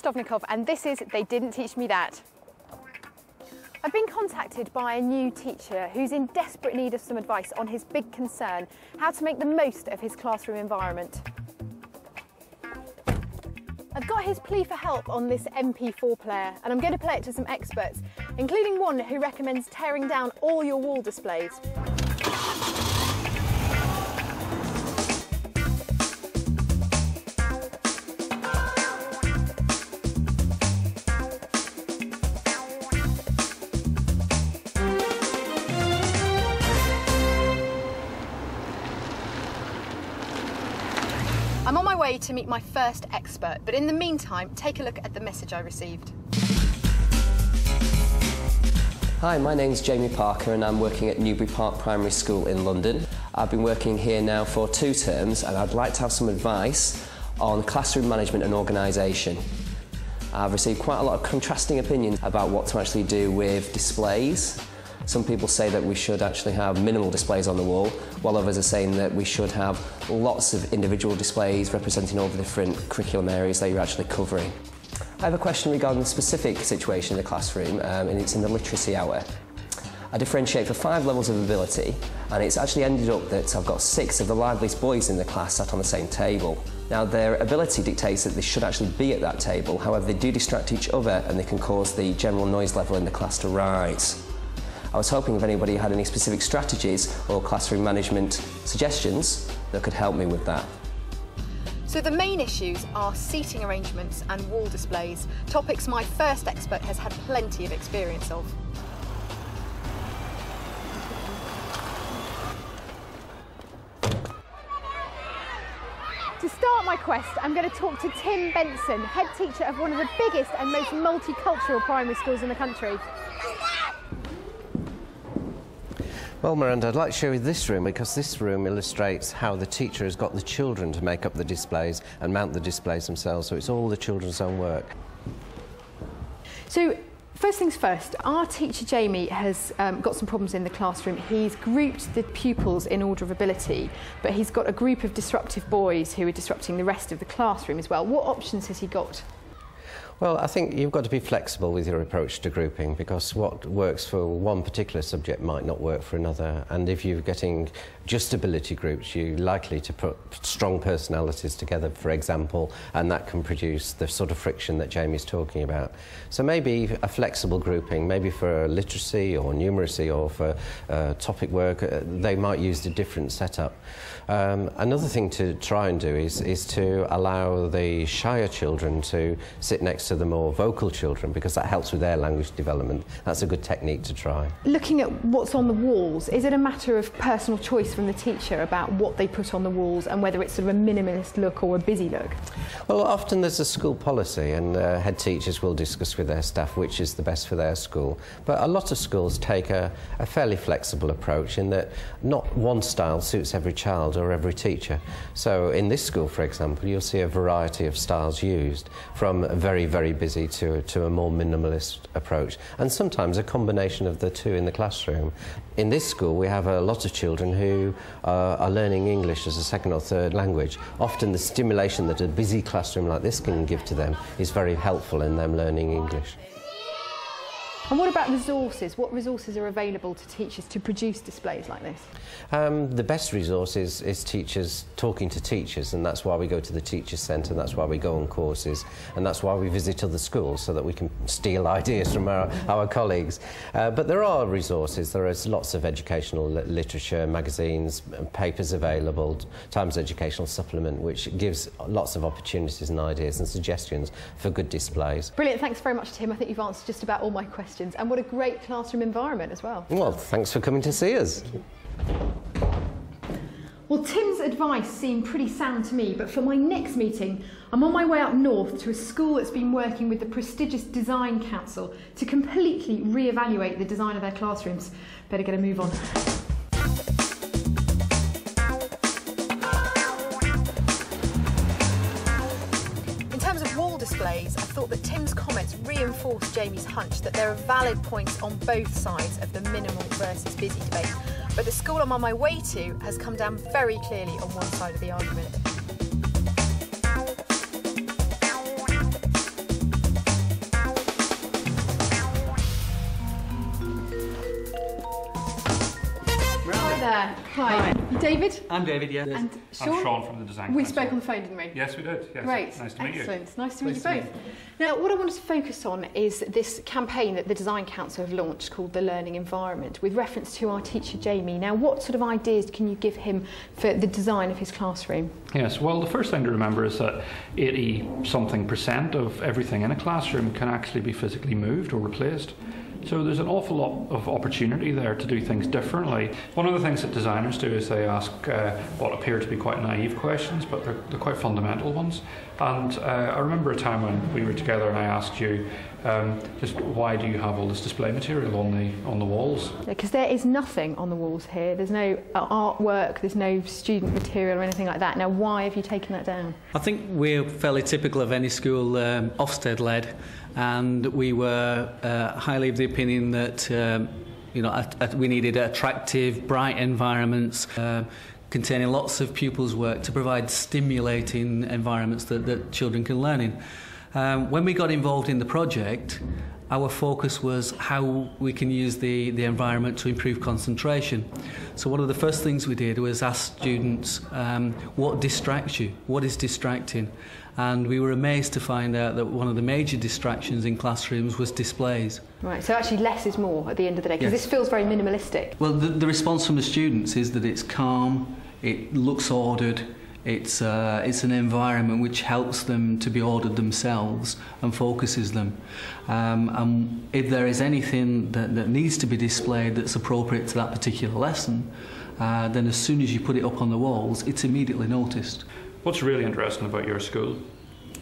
Stovnikov, and this is They Didn't Teach Me That. I've been contacted by a new teacher who's in desperate need of some advice on his big concern, how to make the most of his classroom environment. I've got his plea for help on this MP4 player, and I'm going to play it to some experts, including one who recommends tearing down all your wall displays. I'm on my way to meet my first expert, but in the meantime, take a look at the message I received. Hi, my name's Jamie Parker and I'm working at Newbury Park Primary School in London. I've been working here now for 2 terms and I'd like to have some advice on classroom management and organisation. I've received quite a lot of contrasting opinions about what to actually do with displays. Some people say that we should actually have minimal displays on the wall, while others are saying that we should have lots of individual displays representing all the different curriculum areas that you're actually covering. I have a question regarding a specific situation in the classroom, and it's in the literacy hour. I differentiate for 5 levels of ability, and it's actually ended up that I've got 6 of the liveliest boys in the class sat on the same table. Now, their ability dictates that they should actually be at that table, however they do distract each other and they can cause the general noise level in the class to rise. I was hoping if anybody had any specific strategies or classroom management suggestions that could help me with that. So the main issues are seating arrangements and wall displays, topics my first expert has had plenty of experience of. To start my quest, I'm going to talk to Tim Benson, head teacher of one of the biggest and most multicultural primary schools in the country. Well, Miranda, I'd like to show you this room because this room illustrates how the teacher has got the children to make up the displays and mount the displays themselves, so it's all the children's own work. So, first things first, our teacher Jamie has got some problems in the classroom. He's grouped the pupils in order of ability, but he's got a group of disruptive boys who are disrupting the rest of the classroom as well. What options has he got? Well, I think you've got to be flexible with your approach to grouping because what works for one particular subject might not work for another. And if you're getting just ability groups, you're likely to put strong personalities together, for example, and that can produce the sort of friction that Jamie's talking about. So maybe a flexible grouping, maybe for literacy or numeracy or for topic work, they might use a different setup. Another thing to try and do is to allow the shyer children to sit next to the more vocal children because that helps with their language development. That's a good technique to try. Looking at what's on the walls, is it a matter of personal choice from the teacher about what they put on the walls and whether it's sort of a minimalist look or a busy look? Well, often there's a school policy and head teachers will discuss with their staff which is the best for their school. But a lot of schools take a fairly flexible approach in that not one style suits every child or every teacher. So in this school, for example, you'll see a variety of styles used from very busy to a more minimalist approach, and sometimes a combination of the two in the classroom. In this school we have a lot of children who are learning English as a second or third language. Often the stimulation that a busy classroom like this can give to them is very helpful in them learning English. And what about resources? What resources are available to teachers to produce displays like this? The best resource is teachers talking to teachers, and that's why we go to the Teachers' Centre, that's why we go on courses, and that's why we visit other schools so that we can steal ideas from our colleagues. But there are resources. There is lots of educational literature, magazines, papers available, Times Educational Supplement, which gives lots of opportunities and ideas and suggestions for good displays. Brilliant. Thanks very much, Tim. I think you've answered just about all my questions. And what a great classroom environment as well. Well, thanks for coming to see us. Well, Tim's advice seemed pretty sound to me, but for my next meeting, I'm on my way up north to a school that's been working with the prestigious Design Council to completely re-evaluate the design of their classrooms. Better get a move on. Displays, I thought that Tim's comments reinforced Jamie's hunch that there are valid points on both sides of the minimal versus busy debate. But the school I'm on my way to has come down very clearly on one side of the argument. there. Hi. David? I'm David, yeah. And Sean? I'm Sean from the Design We Council. spoke on the phone, didn't we? Yes, we did. Yes. Great. Nice to meet you. Excellent. Nice to meet you both. Now, what I wanted to focus on is this campaign that the Design Council have launched called The Learning Environment, with reference to our teacher, Jamie. Now, what sort of ideas can you give him for the design of his classroom? Yes, well, the first thing to remember is that 80-something% of everything in a classroom can actually be physically moved or replaced. So there's an awful lot of opportunity there to do things differently. One of the things that designers do is they ask what appear to be quite naive questions, but they're quite fundamental ones. And I remember a time when we were together and I asked you, just why do you have all this display material on the walls? Because there is nothing on the walls here. There's no artwork, there's no student material or anything like that. Now, why have you taken that down? I think we're fairly typical of any school, Ofsted-led, and we were highly of the opinion that we needed attractive, bright environments containing lots of pupils' work to provide stimulating environments that children can learn in. When we got involved in the project, our focus was how we can use the environment to improve concentration. So one of the first things we did was ask students, what distracts you? What is distracting? And we were amazed to find out that one of the major distractions in classrooms was displays. Right, so actually less is more at the end of the day, because Yes. this feels very minimalistic. Well, the response from the students is that it's calm, it looks ordered, it's an environment which helps them to be ordered themselves and focuses them. And if there is anything that needs to be displayed that's appropriate to that particular lesson, then as soon as you put it up on the walls, it's immediately noticed. What's really interesting about your school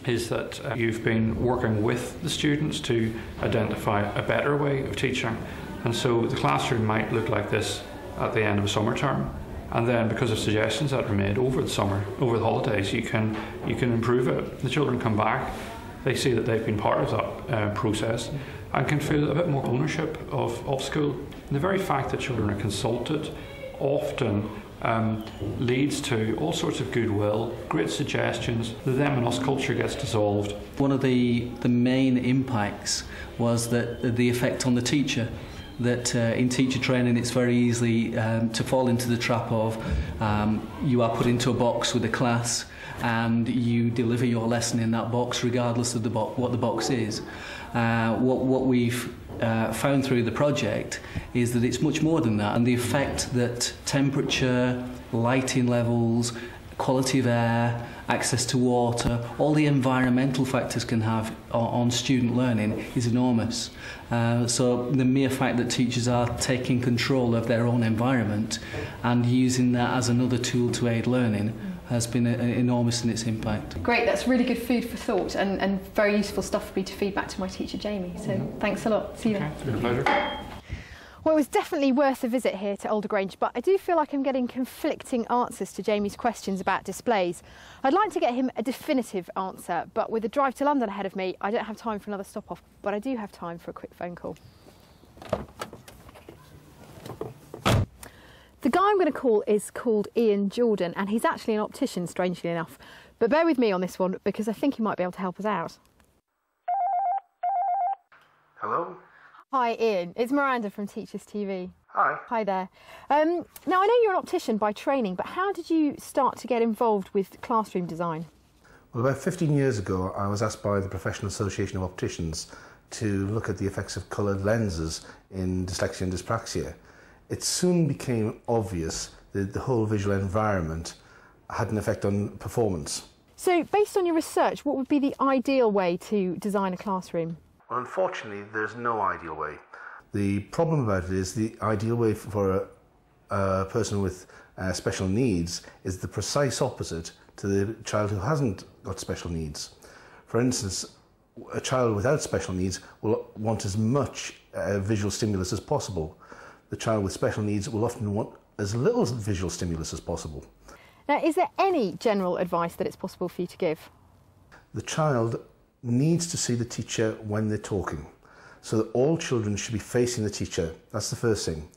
is that you've been working with the students to identify a better way of teaching. And so the classroom might look like this at the end of a summer term. And then, because of suggestions that were made over the summer, over the holidays, you can improve it. The children come back, they see that they've been part of that process and can feel a bit more ownership of school. And the very fact that children are consulted often leads to all sorts of goodwill, great suggestions. The them and us culture gets dissolved. One of the main impacts was that the effect on the teacher. That in teacher training it's very easy to fall into the trap of you are put into a box with a class and you deliver your lesson in that box regardless of what the box is. What we've found through the project is that it's much more than that, and the effect that temperature, lighting levels, quality of air, access to water, all the environmental factors can have on student learning is enormous. So the mere fact that teachers are taking control of their own environment and using that as another tool to aid learning has been enormous in its impact. Great, that's really good food for thought and very useful stuff for me to feed back to my teacher, Jamie. So thanks a lot. See you then. It's been a pleasure. Well, it was definitely worth a visit here to Alder Grange, but I do feel like I'm getting conflicting answers to Jamie's questions about displays. I'd like to get him a definitive answer, but with a drive to London ahead of me, I don't have time for another stop-off, but I do have time for a quick phone call. The guy I'm going to call is called Ian Jordan, and he's actually an optician, strangely enough. But bear with me on this one, because I think he might be able to help us out. Hello? Hi Ian, it's Miranda from Teachers TV. Hi. Hi there. Now I know you're an optician by training, but how did you start to get involved with classroom design? Well, about 15 years ago, I was asked by the Professional Association of Opticians to look at the effects of coloured lenses in dyslexia and dyspraxia. It soon became obvious that the whole visual environment had an effect on performance. So, based on your research, what would be the ideal way to design a classroom? Well, unfortunately, there's no ideal way. The problem about it is the ideal way for a person with special needs is the precise opposite to the child who hasn't got special needs. For instance, a child without special needs will want as much visual stimulus as possible. The child with special needs will often want as little visual stimulus as possible. Now, is there any general advice that it's possible for you to give? The child needs to see the teacher when they're talking, so that all children should be facing the teacher. That's the first thing.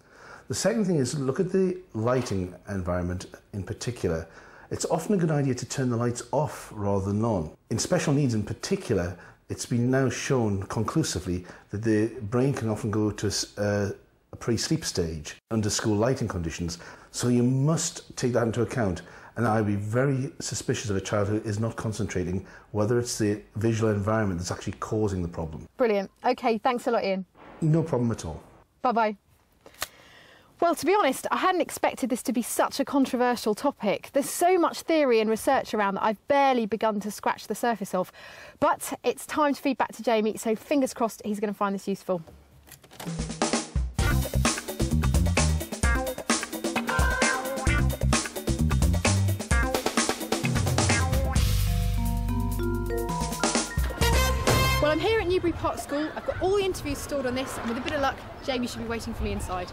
The second thing is look at the lighting environment in particular. It's often a good idea to turn the lights off rather than on. In special needs in particular, it's been now shown conclusively that the brain can often go to a a pre-sleep stage under school lighting conditions, so you must take that into account. And I'd be very suspicious of a child who is not concentrating, whether it's the visual environment that's actually causing the problem. Brilliant. OK, thanks a lot, Ian. No problem at all. Bye-bye. Well, to be honest, I hadn't expected this to be such a controversial topic. There's so much theory and research around that I've barely begun to scratch the surface of. But it's time to feed back to Jamie, so fingers crossed he's going to find this useful. Well, I'm here at Newbury Park School. I've got all the interviews stored on this, and with a bit of luck, Jamie should be waiting for me inside.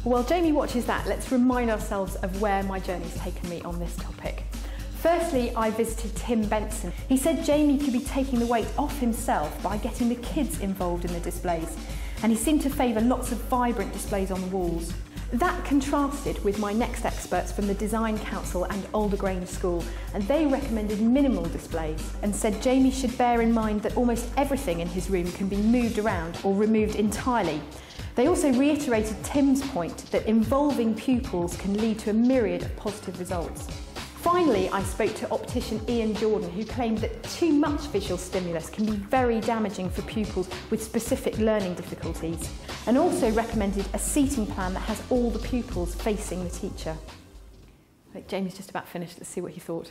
While Jamie watches that, let's remind ourselves of where my journey's taken me on this topic. Firstly, I visited Tim Benson. He said Jamie could be taking the weight off himself by getting the kids involved in the displays, and he seemed to favour lots of vibrant displays on the walls. That contrasted with my next experts from the Design Council and Alder Grange School, and they recommended minimal displays and said Jamie should bear in mind that almost everything in his room can be moved around or removed entirely. They also reiterated Tim's point that involving pupils can lead to a myriad of positive results. Finally, I spoke to optician Ian Jordan, who claimed that too much visual stimulus can be very damaging for pupils with specific learning difficulties, and also recommended a seating plan that has all the pupils facing the teacher. I think Jamie's just about finished. Let's see what he thought.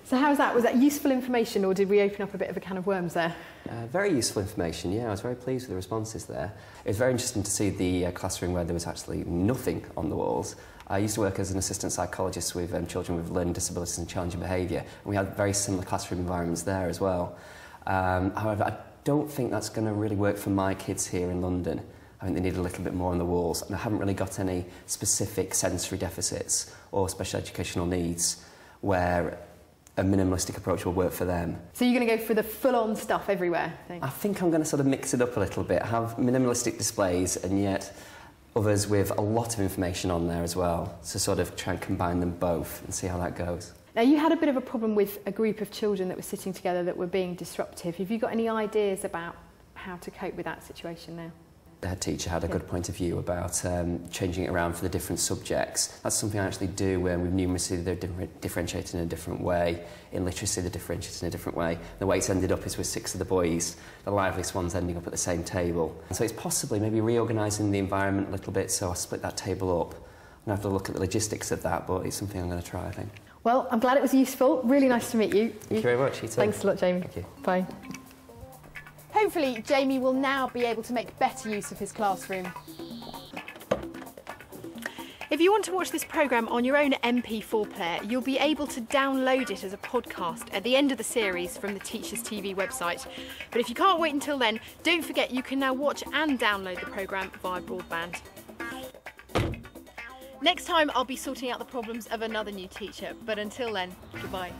So how was that? Was that useful information, or did we open up a bit of a can of worms there? Very useful information, yeah. I was very pleased with the responses there. It was very interesting to see the classroom where there was actually nothing on the walls. I used to work as an assistant psychologist with children with learning disabilities and challenging behaviour, and we had very similar classroom environments there as well. However, I don't think that's going to really work for my kids here in London. I think they need a little bit more on the walls, and I haven't really got any specific sensory deficits or special educational needs where a minimalistic approach will work for them. So you're going to go for the full-on stuff everywhere thing? I think I'm going to sort of mix it up a little bit, have minimalistic displays and yet others with a lot of information on there as well, to sort of try and combine them both and see how that goes. Now, you had a bit of a problem with a group of children that were sitting together that were being disruptive. Have you got any ideas about how to cope with that situation now? The head teacher had a good point of view about changing it around for the different subjects. That's something I actually do when with numeracy they're differentiated in a different way, in literacy they're differentiated in a different way. The way it's ended up is with 6 of the boys, the liveliest ones ending up at the same table. And so it's possibly maybe reorganising the environment a little bit, so I split that table up. I'm going to have to look at the logistics of that, but it's something I'm going to try, I think. Well, I'm glad it was useful. Really nice to meet you. Thank you very much. You too. Thanks a lot, Jamie. Thank you. Bye. Hopefully, Jamie will now be able to make better use of his classroom. If you want to watch this programme on your own MP4 player, you'll be able to download it as a podcast at the end of the series from the Teachers TV website. But if you can't wait until then, don't forget you can now watch and download the programme via broadband. Next time, I'll be sorting out the problems of another new teacher, but until then, goodbye.